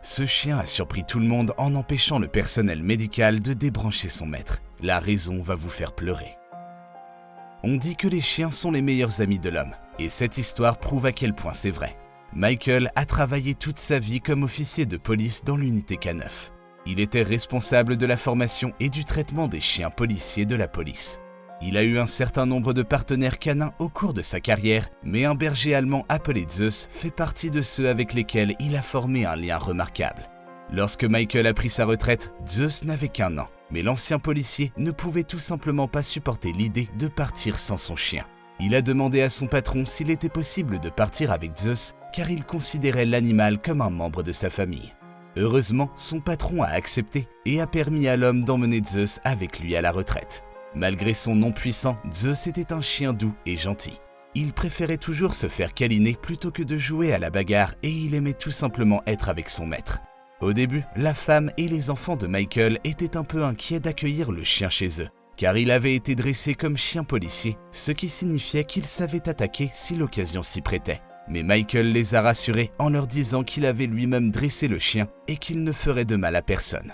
Ce chien a surpris tout le monde en empêchant le personnel médical de débrancher son maître. La raison va vous faire pleurer. On dit que les chiens sont les meilleurs amis de l'homme, et cette histoire prouve à quel point c'est vrai. Michael a travaillé toute sa vie comme officier de police dans l'unité K9. Il était responsable de la formation et du traitement des chiens policiers de la police. Il a eu un certain nombre de partenaires canins au cours de sa carrière, mais un berger allemand appelé Zeus fait partie de ceux avec lesquels il a formé un lien remarquable. Lorsque Michael a pris sa retraite, Zeus n'avait qu'1 an, mais l'ancien policier ne pouvait tout simplement pas supporter l'idée de partir sans son chien. Il a demandé à son patron s'il était possible de partir avec Zeus, car il considérait l'animal comme un membre de sa famille. Heureusement, son patron a accepté et a permis à l'homme d'emmener Zeus avec lui à la retraite. Malgré son nom puissant, Zeus était un chien doux et gentil. Il préférait toujours se faire câliner plutôt que de jouer à la bagarre et il aimait tout simplement être avec son maître. Au début, la femme et les enfants de Michael étaient un peu inquiets d'accueillir le chien chez eux, car il avait été dressé comme chien policier, ce qui signifiait qu'il savait attaquer si l'occasion s'y prêtait. Mais Michael les a rassurés en leur disant qu'il avait lui-même dressé le chien et qu'il ne ferait de mal à personne.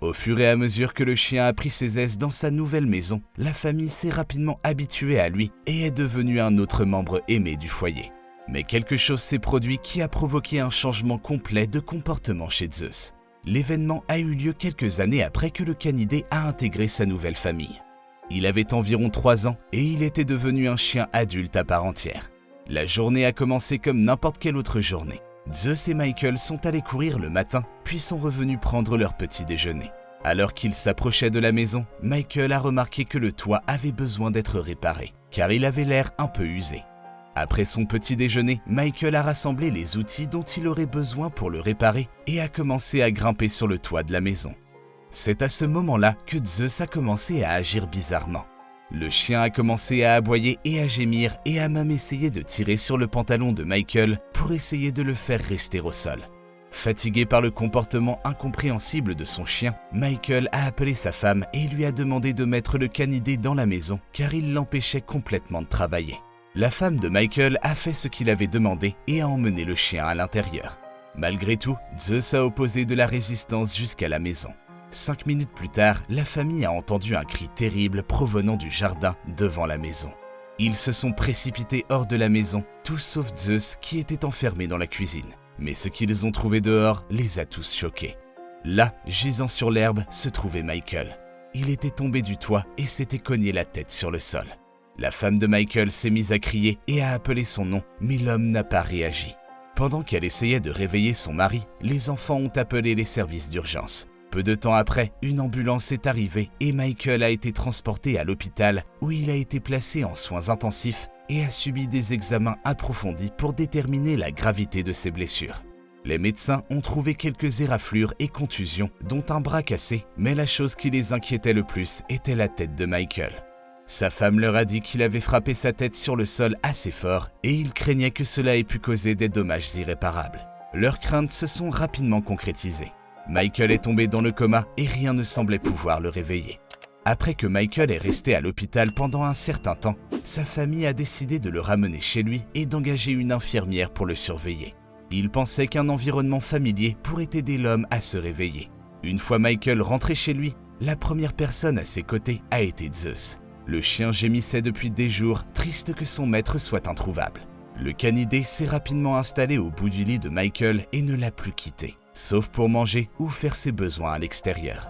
Au fur et à mesure que le chien a pris ses aises dans sa nouvelle maison, la famille s'est rapidement habituée à lui et est devenue un autre membre aimé du foyer. Mais quelque chose s'est produit qui a provoqué un changement complet de comportement chez Zeus. L'événement a eu lieu quelques années après que le canidé a intégré sa nouvelle famille. Il avait environ 3 ans et il était devenu un chien adulte à part entière. La journée a commencé comme n'importe quelle autre journée. Zeus et Michael sont allés courir le matin, puis sont revenus prendre leur petit déjeuner. Alors qu'ils s'approchaient de la maison, Michael a remarqué que le toit avait besoin d'être réparé, car il avait l'air un peu usé. Après son petit déjeuner, Michael a rassemblé les outils dont il aurait besoin pour le réparer et a commencé à grimper sur le toit de la maison. C'est à ce moment-là que Zeus a commencé à agir bizarrement. Le chien a commencé à aboyer et à gémir et a même essayé de tirer sur le pantalon de Michael pour essayer de le faire rester au sol. Fatigué par le comportement incompréhensible de son chien, Michael a appelé sa femme et lui a demandé de mettre le canidé dans la maison car il l'empêchait complètement de travailler. La femme de Michael a fait ce qu'il avait demandé et a emmené le chien à l'intérieur. Malgré tout, Zeus a opposé de la résistance jusqu'à la maison. 5 minutes plus tard, la famille a entendu un cri terrible provenant du jardin devant la maison. Ils se sont précipités hors de la maison, tous sauf Zeus qui était enfermé dans la cuisine. Mais ce qu'ils ont trouvé dehors les a tous choqués. Là, gisant sur l'herbe, se trouvait Michael. Il était tombé du toit et s'était cogné la tête sur le sol. La femme de Michael s'est mise à crier et a appelé son nom, mais l'homme n'a pas réagi. Pendant qu'elle essayait de réveiller son mari, les enfants ont appelé les services d'urgence. Peu de temps après, une ambulance est arrivée et Michael a été transporté à l'hôpital où il a été placé en soins intensifs et a subi des examens approfondis pour déterminer la gravité de ses blessures. Les médecins ont trouvé quelques éraflures et contusions, dont un bras cassé, mais la chose qui les inquiétait le plus était la tête de Michael. Sa femme leur a dit qu'il avait frappé sa tête sur le sol assez fort et ils craignaient que cela ait pu causer des dommages irréparables. Leurs craintes se sont rapidement concrétisées. Michael est tombé dans le coma et rien ne semblait pouvoir le réveiller. Après que Michael est resté à l'hôpital pendant un certain temps, sa famille a décidé de le ramener chez lui et d'engager une infirmière pour le surveiller. Il pensait qu'un environnement familier pourrait aider l'homme à se réveiller. Une fois Michael rentré chez lui, la première personne à ses côtés a été Zeus. Le chien gémissait depuis des jours, triste que son maître soit introuvable. Le canidé s'est rapidement installé au bout du lit de Michael et ne l'a plus quitté, sauf pour manger ou faire ses besoins à l'extérieur.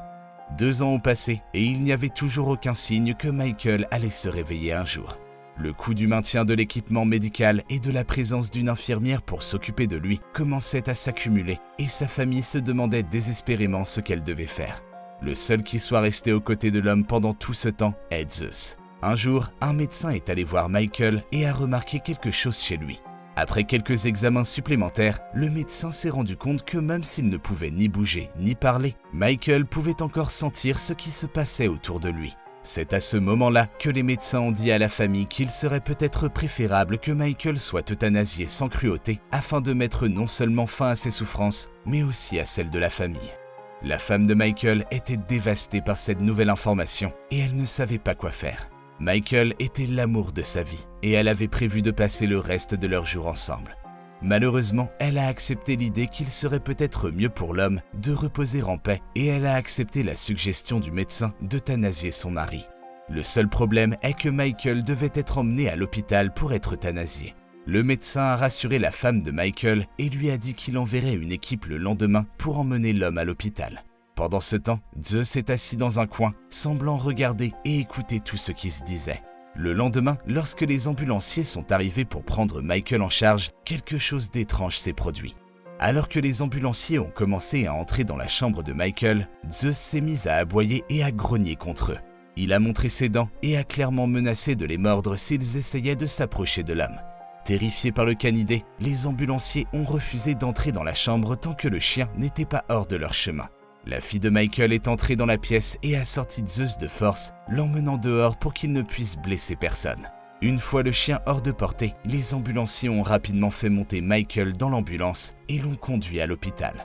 2 ans ont passé et il n'y avait toujours aucun signe que Michael allait se réveiller un jour. Le coût du maintien de l'équipement médical et de la présence d'une infirmière pour s'occuper de lui commençait à s'accumuler et sa famille se demandait désespérément ce qu'elle devait faire. Le seul qui soit resté aux côtés de l'homme pendant tout ce temps est Zeus. Un jour, un médecin est allé voir Michael et a remarqué quelque chose chez lui. Après quelques examens supplémentaires, le médecin s'est rendu compte que même s'il ne pouvait ni bouger ni parler, Michael pouvait encore sentir ce qui se passait autour de lui. C'est à ce moment-là que les médecins ont dit à la famille qu'il serait peut-être préférable que Michael soit euthanasié sans cruauté afin de mettre non seulement fin à ses souffrances, mais aussi à celles de la famille. La femme de Michael était dévastée par cette nouvelle information et elle ne savait pas quoi faire. Michael était l'amour de sa vie et elle avait prévu de passer le reste de leurs jours ensemble. Malheureusement, elle a accepté l'idée qu'il serait peut-être mieux pour l'homme de reposer en paix et elle a accepté la suggestion du médecin d'euthanasier son mari. Le seul problème est que Michael devait être emmené à l'hôpital pour être euthanasié. Le médecin a rassuré la femme de Michael et lui a dit qu'il enverrait une équipe le lendemain pour emmener l'homme à l'hôpital. Pendant ce temps, Zeus est assis dans un coin, semblant regarder et écouter tout ce qui se disait. Le lendemain, lorsque les ambulanciers sont arrivés pour prendre Michael en charge, quelque chose d'étrange s'est produit. Alors que les ambulanciers ont commencé à entrer dans la chambre de Michael, Zeus s'est mis à aboyer et à grogner contre eux. Il a montré ses dents et a clairement menacé de les mordre s'ils essayaient de s'approcher de l'homme. Terrifiés par le canidé, les ambulanciers ont refusé d'entrer dans la chambre tant que le chien n'était pas hors de leur chemin. La fille de Michael est entrée dans la pièce et a sorti Zeus de force, l'emmenant dehors pour qu'il ne puisse blesser personne. Une fois le chien hors de portée, les ambulanciers ont rapidement fait monter Michael dans l'ambulance et l'ont conduit à l'hôpital.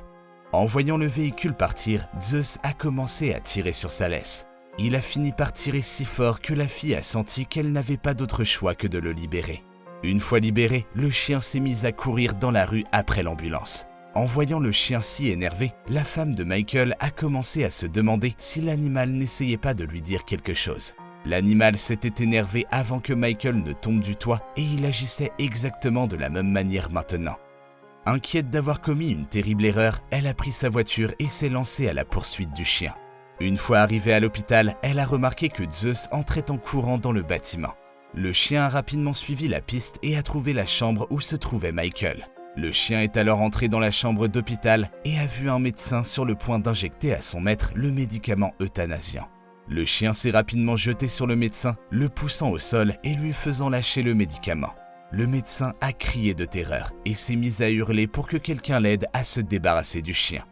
En voyant le véhicule partir, Zeus a commencé à tirer sur sa laisse. Il a fini par tirer si fort que la fille a senti qu'elle n'avait pas d'autre choix que de le libérer. Une fois libéré, le chien s'est mis à courir dans la rue après l'ambulance. En voyant le chien si énervé, la femme de Michael a commencé à se demander si l'animal n'essayait pas de lui dire quelque chose. L'animal s'était énervé avant que Michael ne tombe du toit et il agissait exactement de la même manière maintenant. Inquiète d'avoir commis une terrible erreur, elle a pris sa voiture et s'est lancée à la poursuite du chien. Une fois arrivée à l'hôpital, elle a remarqué que Zeus entrait en courant dans le bâtiment. Le chien a rapidement suivi la piste et a trouvé la chambre où se trouvait Michael. Le chien est alors entré dans la chambre d'hôpital et a vu un médecin sur le point d'injecter à son maître le médicament euthanasiant. Le chien s'est rapidement jeté sur le médecin, le poussant au sol et lui faisant lâcher le médicament. Le médecin a crié de terreur et s'est mis à hurler pour que quelqu'un l'aide à se débarrasser du chien.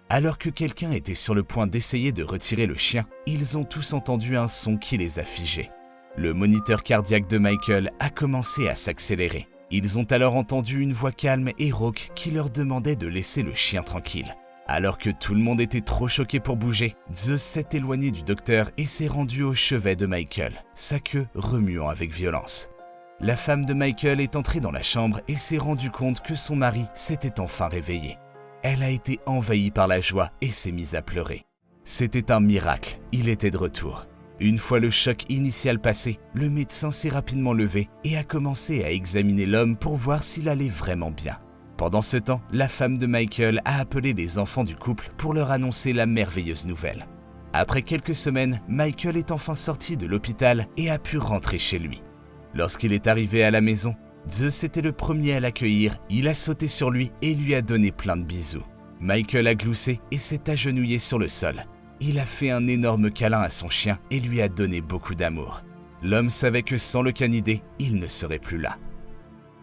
Alors que quelqu'un était sur le point d'essayer de retirer le chien, ils ont tous entendu un son qui les a figés. Le moniteur cardiaque de Michael a commencé à s'accélérer. Ils ont alors entendu une voix calme et rauque qui leur demandait de laisser le chien tranquille. Alors que tout le monde était trop choqué pour bouger, Zeus s'est éloigné du docteur et s'est rendu au chevet de Michael, sa queue remuant avec violence. La femme de Michael est entrée dans la chambre et s'est rendue compte que son mari s'était enfin réveillé. Elle a été envahie par la joie et s'est mise à pleurer. C'était un miracle, il était de retour. Une fois le choc initial passé, le médecin s'est rapidement levé et a commencé à examiner l'homme pour voir s'il allait vraiment bien. Pendant ce temps, la femme de Michael a appelé les enfants du couple pour leur annoncer la merveilleuse nouvelle. Après quelques semaines, Michael est enfin sorti de l'hôpital et a pu rentrer chez lui. Lorsqu'il est arrivé à la maison, Zeus était le premier à l'accueillir, il a sauté sur lui et lui a donné plein de bisous. Michael a gloussé et s'est agenouillé sur le sol. Il a fait un énorme câlin à son chien et lui a donné beaucoup d'amour. L'homme savait que sans le canidé, il ne serait plus là.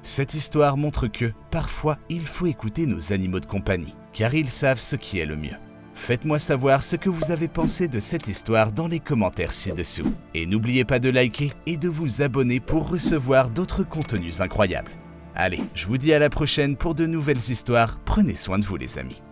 Cette histoire montre que, parfois, il faut écouter nos animaux de compagnie, car ils savent ce qui est le mieux. Faites-moi savoir ce que vous avez pensé de cette histoire dans les commentaires ci-dessous. Et n'oubliez pas de liker et de vous abonner pour recevoir d'autres contenus incroyables. Allez, je vous dis à la prochaine pour de nouvelles histoires. Prenez soin de vous les amis.